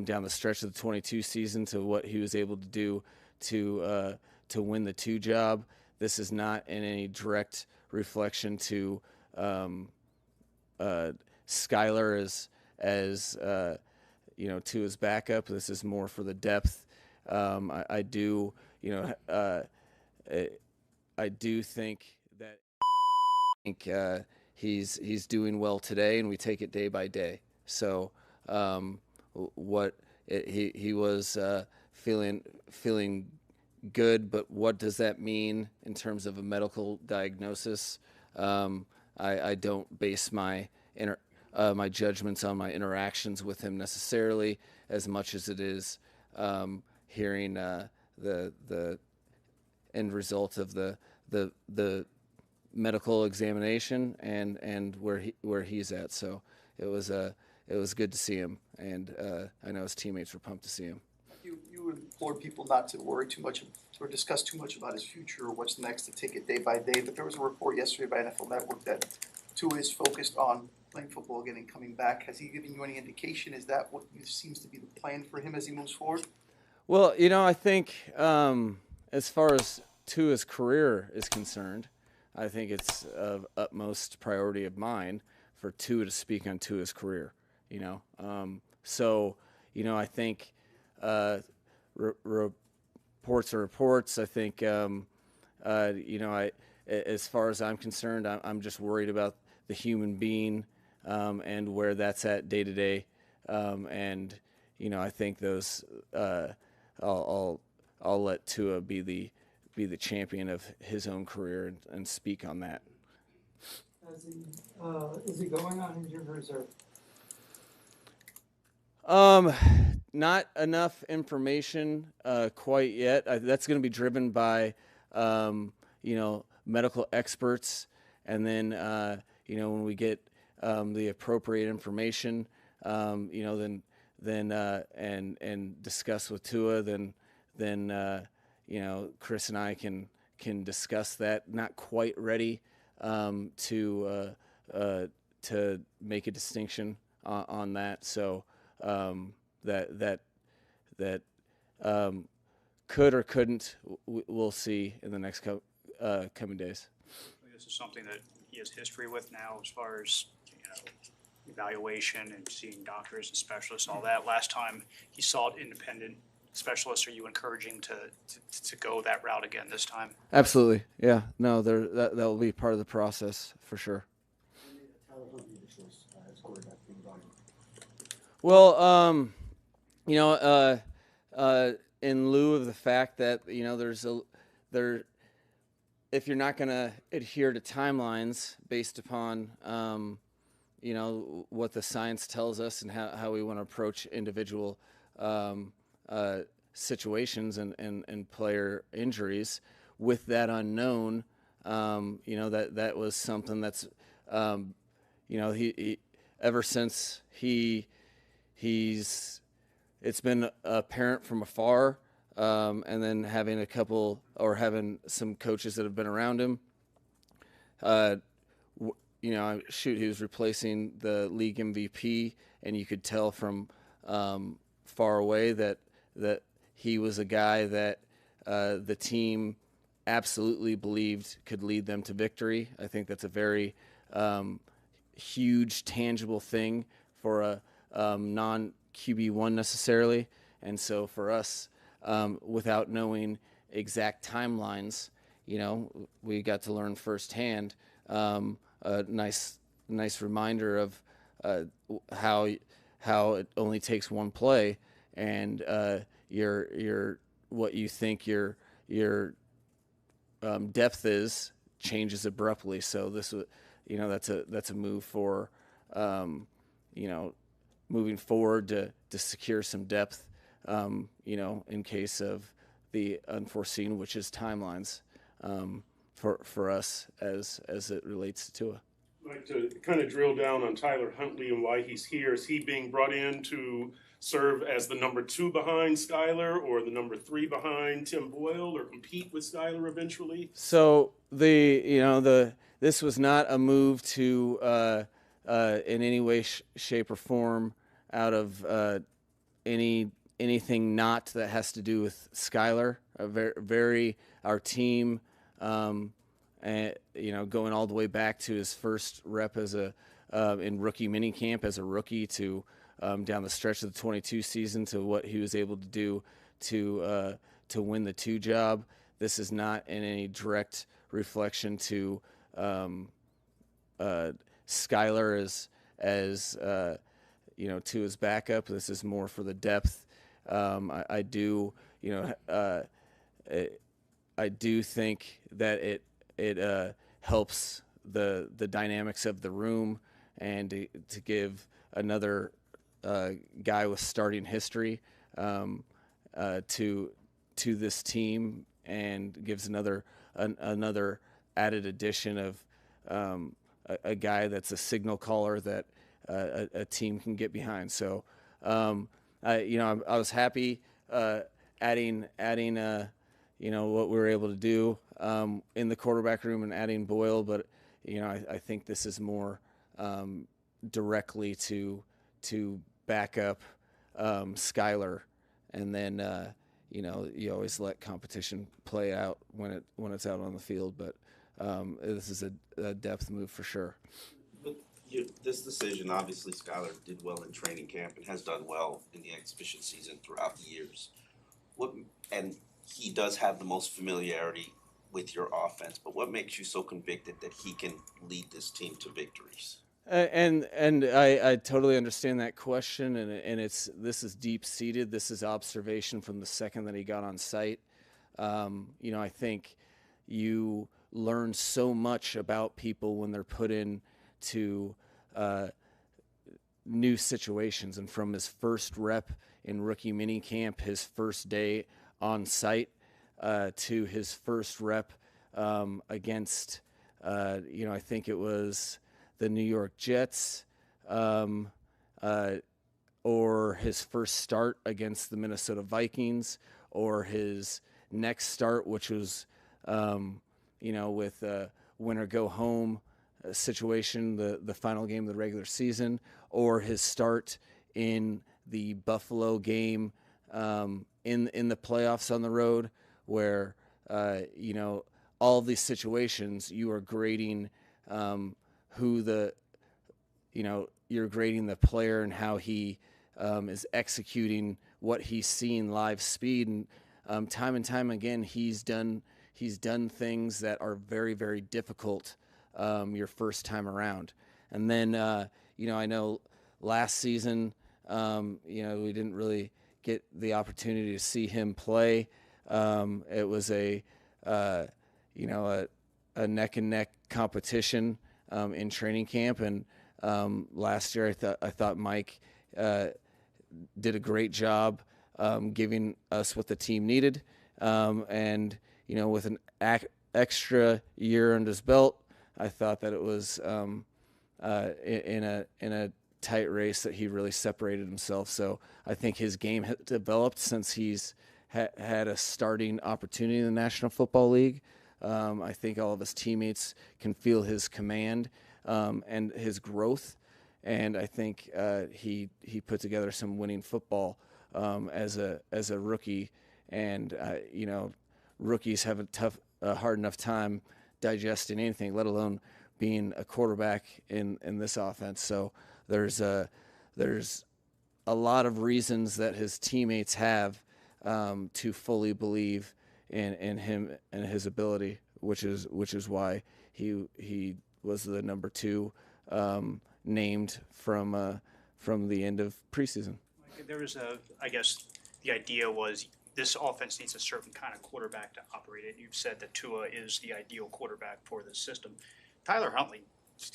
down the stretch of the 22 season to what he was able to do to win the 2 job. This is not in any direct reflection to Skylar as to his backup. This is more for the depth. I do think that he's doing well today, and we take it day by day. So he was feeling good, but what does that mean in terms of a medical diagnosis? I don't base my my judgments on my interactions with him necessarily, as much as it is hearing the end result of the medical examination and where he's at. So it was good to see him, and I know his teammates were pumped to see him. You implored people not to worry too much or discuss too much about his future or what's next, to take it day by day. But there was a report yesterday by NFL Network that Tua is focused on playing football again and coming back. Has he given you any indication? Is that what seems to be the plan for him as he moves forward? Well, I think as far as Tua's career is concerned, I think it's of utmost priority of mine for Tua to speak on Tua's career. So I think reports are reports. I think as far as I'm concerned, I'm just worried about the human being and where that's at day to day. And I think those I'll let Tua be the champion of his own career and speak on that. Is he going on injured reserve? Not enough information quite yet. That's going to be driven by medical experts, and then when we get the appropriate information, then and discuss with Tua, then Chris and I can discuss that. Not quite ready to make a distinction on that. So that could or couldn't, we'll see in the next coming days. This is something that he has history with now, as far as evaluation and seeing doctors and specialists, all that. Last time he saw independent specialists. Are you encouraging to go that route again this time? Absolutely, yeah. No, that will be part of the process for sure. Well, in lieu of the fact that if you're not going to adhere to timelines based upon what the science tells us and how we want to approach individual situations and player injuries, with that unknown, that was something that's he ever since it's been apparent from afar, and then having having some coaches that have been around him. He was replacing the league MVP, and you could tell from far away that he was a guy that the team absolutely believed could lead them to victory. I think that's a very huge, tangible thing for a non-QB1 necessarily. And so for us, without knowing exact timelines, we got to learn firsthand a nice reminder of how it only takes one play, and your what you think your depth is changes abruptly. So this was, that's a move for moving forward to secure some depth, in case of the unforeseen, which is timelines for us as it relates to Tua. I'd like to kind of drill down on Tyler Huntley and why he's here. Is he being brought in to serve as the number 2 behind Skylar, or the number 3 behind Tim Boyle, or compete with Skylar eventually? So this was not a move to in any way, shape, or form out of anything not that has to do with Skylar. Our team, and going all the way back to his first rep as in rookie minicamp as a rookie to down the stretch of the 22 season to what he was able to do to win the 2 job. This is not in any direct reflection to Skylar as to his backup. This is more for the depth. I do think that it helps the dynamics of the room and to give another guy with starting history to this team, and gives another added addition of a guy that's a signal caller that a team can get behind. So I was happy adding what we were able to do in the quarterback room and adding Boyle, but I think this is more directly to back up Skylar, and then you always let competition play out when it's out on the field, but this is a depth move for sure. This decision, obviously, Skylar did well in training camp and has done well in the exhibition season throughout the years. And he does have the most familiarity with your offense, but what makes you so convicted that he can lead this team to victories? And I totally understand that question, and this is deep seated. This is observation from the second that he got on site. I think you learn so much about people when they're put in to new situations, and from his first rep in rookie minicamp, his first day on site, to his first rep against I think it was the New York Jets, or his first start against the Minnesota Vikings, or his next start, which was with a win or go home situation, the final game of the regular season, or his start in the Buffalo game in the playoffs on the road, where all of these situations you are grading you're grading the player and how he is executing what he's seen live speed, and time again he's done things that are very, very difficult your first time around. And then I know last season we didn't really get the opportunity to see him play. It was a neck and neck competition in training camp, and last year I thought Mike did a great job giving us what the team needed, and with an extra year under his belt, I thought that it was in a tight race that he really separated himself. So I think his game has developed since he's had a starting opportunity in the National Football League. I think all of his teammates can feel his command and his growth, and I think he put together some winning football as a rookie. And rookies have a hard enough time digesting anything, let alone being a quarterback in this offense. So there's a lot of reasons that his teammates have to fully believe in him and his ability, which is why he was the number 2 named from the end of preseason. There was I guess the idea was this offense needs a certain kind of quarterback to operate it. You've said that Tua is the ideal quarterback for this system. Tyler Huntley,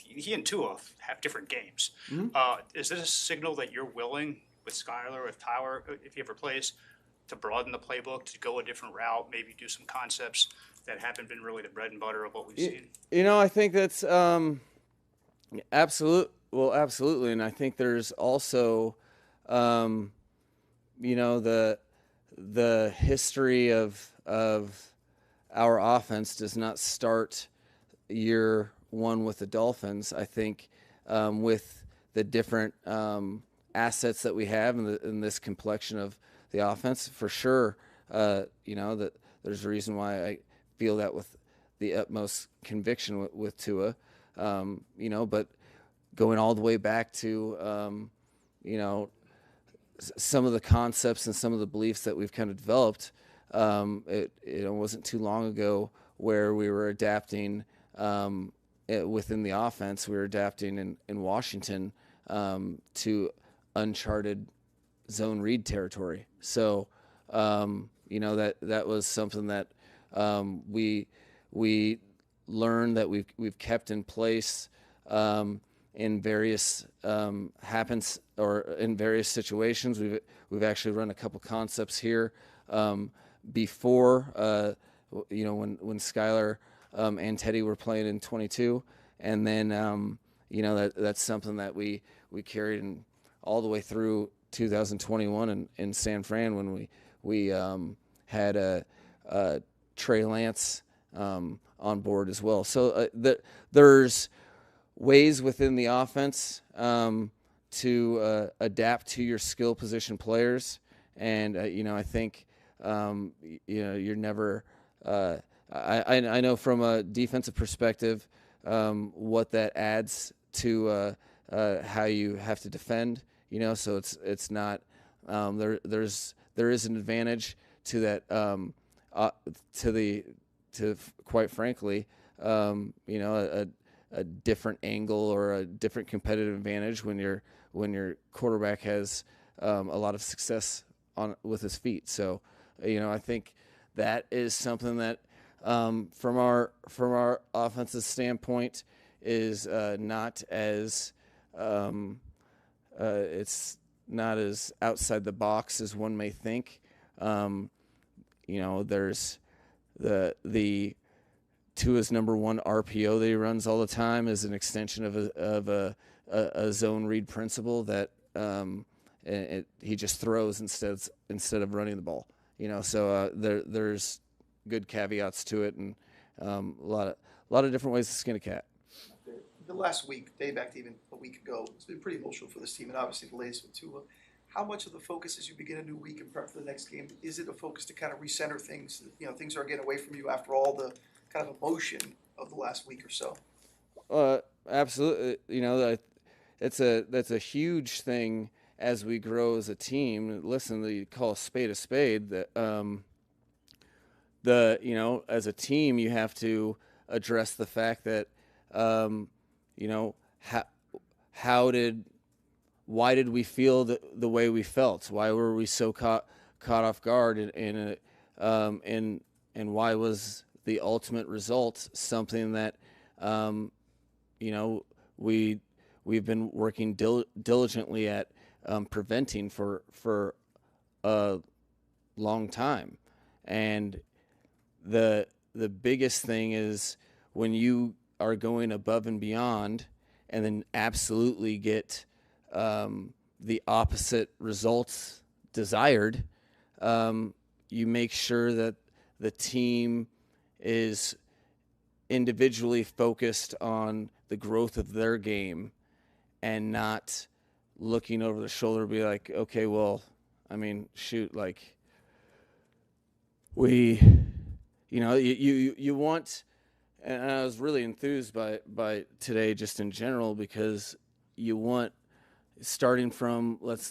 he and Tua have different games. Mm-hmm. Is this a signal that you're willing with Skylar, with Tyler, if he ever plays, to broaden the playbook, to go a different route, maybe do some concepts that haven't been really the bread and butter of what we've seen? I think that's absolutely, and I think there's also the history of our offense does not start year one with the Dolphins. I think with the different assets that we have in this complexion of the offense, for sure, that there's a reason why I feel that with the utmost conviction with Tua, but going all the way back to, some of the concepts and some of the beliefs that we've kind of developed, it wasn't too long ago where we were adapting within the offense. We were adapting in Washington to uncharted zone read territory. So, that was something that we learned that we've kept in place in various in various situations. We've actually run a couple concepts here before when Skylar and Teddy were playing in 22, and then that's something that we carried all the way through 2021 in San Fran when we had Trey Lance on board as well. So there's ways within the offense to adapt to your skill position players, and I think you're never. I know from a defensive perspective what that adds to how you have to defend. So it's not there is an advantage to that to quite frankly a different angle or a different competitive advantage when your quarterback has a lot of success with his feet. So I think that is something that from our offensive standpoint is not as it's not as outside the box as one may think. There's the Tua's number one RPO that he runs all the time is an extension of a zone read principle that he just throws instead of running the ball. So there's good caveats to it, and a lot of different ways to skin a cat. The last week, day back to even a week ago, it's been pretty emotional for this team, and obviously the latest with Tua. How much of the focus as you begin a new week and prep for the next game, is it a focus to kind of recenter things? Things are getting away from you after all the kind of emotion of the last week or so. Absolutely. That's a huge thing as we grow as a team. Listen, you call a spade. That as a team, you have to address the fact that why did we feel the way we felt? Why were we so caught off guard? And why was the ultimate result something that we've been working diligently at preventing for a long time? And the biggest thing is when you are going above and beyond and then absolutely get the opposite results desired, you make sure that the team is individually focused on the growth of their game and not looking over the shoulder and be like, okay, well, I mean, shoot, like you want, and I was really enthused by today just in general, because you want, starting from, let's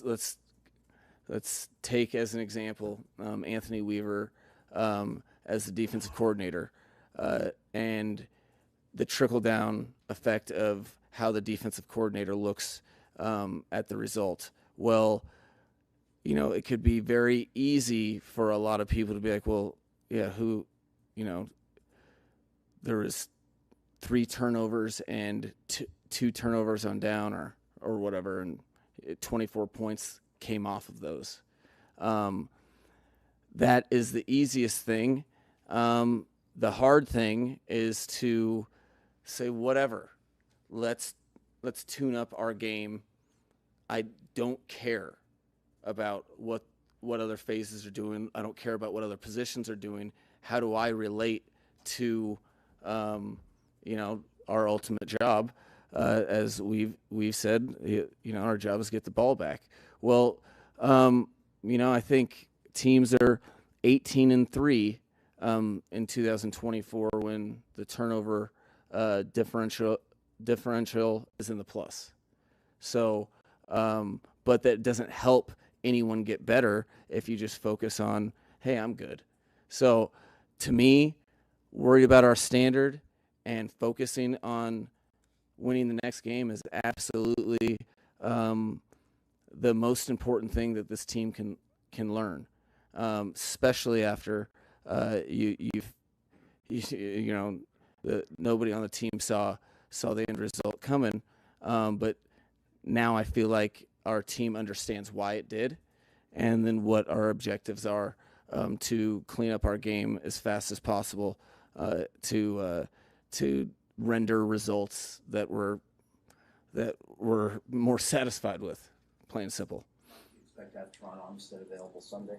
take as an example Anthony Weaver as the defensive coordinator and the trickle-down effect of how the defensive coordinator looks at the result. Well, it could be very easy for a lot of people to be like, well, yeah, there was 3 turnovers and 2 turnovers on down or whatever, and 24 points came off of those. That is the easiest thing. The hard thing is to say, whatever, let's tune up our game. I don't care about what other phases are doing. I don't care about what other positions are doing. How do I relate to our ultimate job as we've said, our job is to get the ball back. Well, I think teams are 18-3 in 2024 when the turnover differential is in the plus. So, but that doesn't help anyone get better if you just focus on, hey, I'm good. So, to me, worried about our standard and focusing on winning the next game is absolutely the most important thing that this team can learn, especially after nobody on the team saw the end result coming, but now I feel like our team understands why it did, and then what our objectives are to clean up our game as fast as possible to render results that we're more satisfied with, plain and simple. Expect to have Toronto Armstead available Sunday?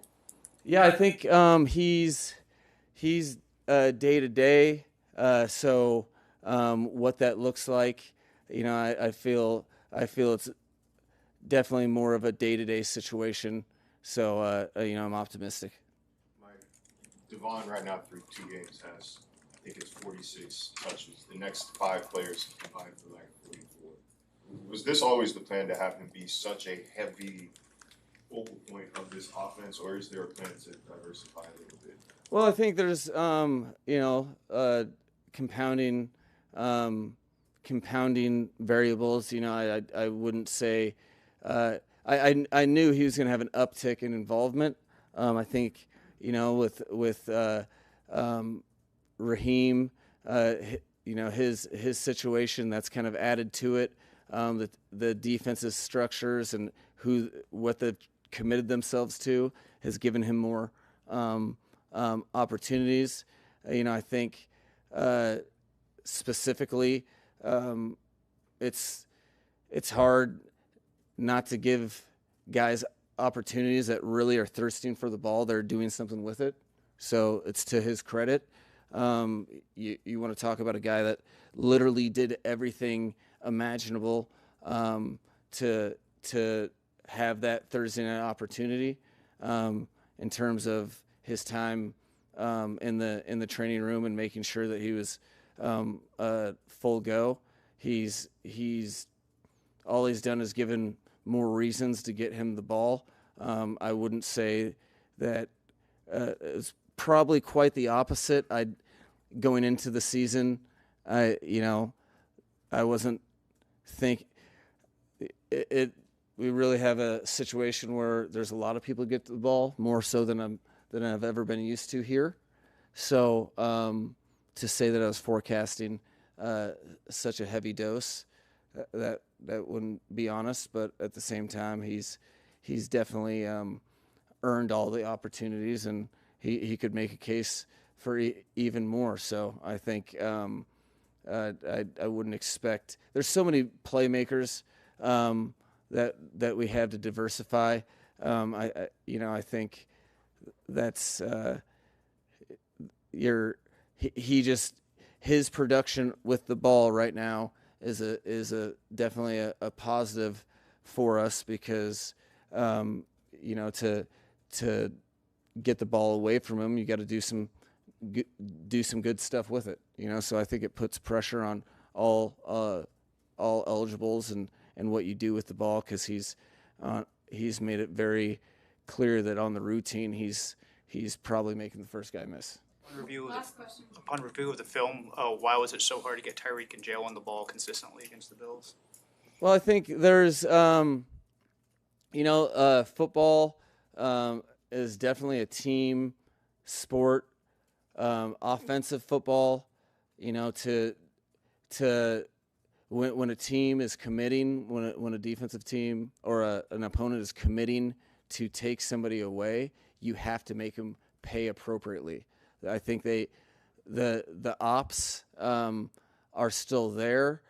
Yeah, I think he's day to day. So what that looks like, I feel it's definitely more of a day to day situation. So I'm optimistic. Devon right now through 2 games has, I think it's 46 touches. The next 5 players combined for like 44. Was this always the plan to have him be such a heavy focal point of this offense, or is there a plan to diversify a little bit? Well, I think there's compounding variables. I wouldn't say I knew he was going to have an uptick in involvement. I think with Raheem, his situation, that's kind of added to it. The defensive structures and what they've committed themselves to has given him more opportunities. I think specifically, it's hard not to give guys opportunities that really are thirsting for the ball. They're doing something with it. So it's to his credit. You want to talk about a guy that literally did everything imaginable to have that Thursday night opportunity in terms of his time in the training room and making sure that he was full go. He's all he's done is given more reasons to get him the ball. I wouldn't say that it's probably quite the opposite. Going into the season, I wasn't think it. We really have a situation where there's a lot of people get the ball, more so than I've ever been used to here. So to say that I was forecasting such a heavy dose, that wouldn't be honest. But at the same time, he's definitely earned all the opportunities, and he could make a case for even more. So I think I wouldn't expect. There's so many playmakers that we have to diversify. I think that's his production with the ball right now is definitely a positive for us, because to get the ball away from him, you got to do some good stuff with it. So I think it puts pressure on all eligibles and what you do with the ball, because he's made it very clear that on the routine he's probably making the first guy miss. Upon review of the film, why was it so hard to get Tyreek and Jalen on the ball consistently against the Bills? Well, I think there's football is definitely a team sport. Offensive football, to when a team is committing, when a defensive team or an opponent is committing to take somebody away, you have to make them pay appropriately. I think the ops are still there.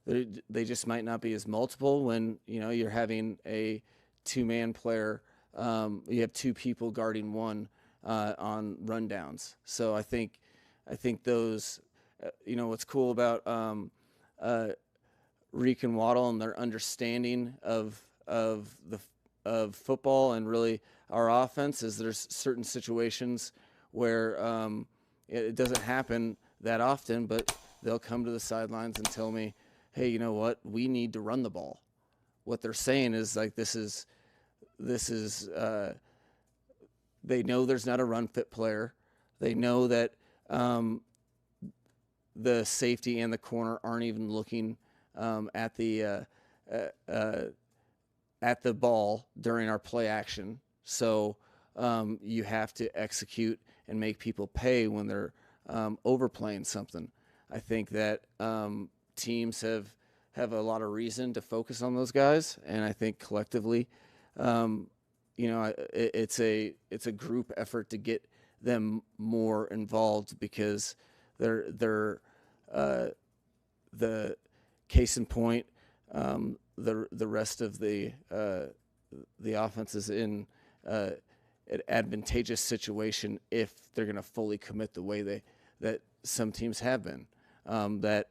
They just might not be as multiple when you're having a 2-man player. You have 2 people guarding one on rundowns. So I think those, what's cool about Reek and Waddle and their understanding of football and really our offense is there's certain situations where it doesn't happen that often, but they'll come to the sidelines and tell me, hey, you know what? We need to run the ball. What they're saying is like this is they know there's not a run fit player. They know that the safety and the corner aren't even looking at the ball during our play action. So you have to execute and make people pay when they're overplaying something. I think that teams have a lot of reason to focus on those guys, and I think collectively, it's a group effort to get them more involved because they're the case in point. The rest of the offense is in an advantageous situation if they're going to fully commit the way that some teams have been. That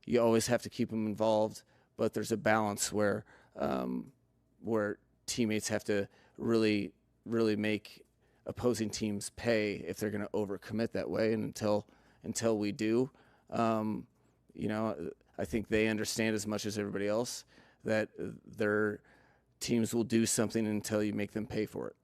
you always have to keep them involved, but there's a balance where teammates have to really make opposing teams pay if they're going to overcommit that way. And until we do, I think they understand as much as everybody else that their teams will do something until you make them pay for it.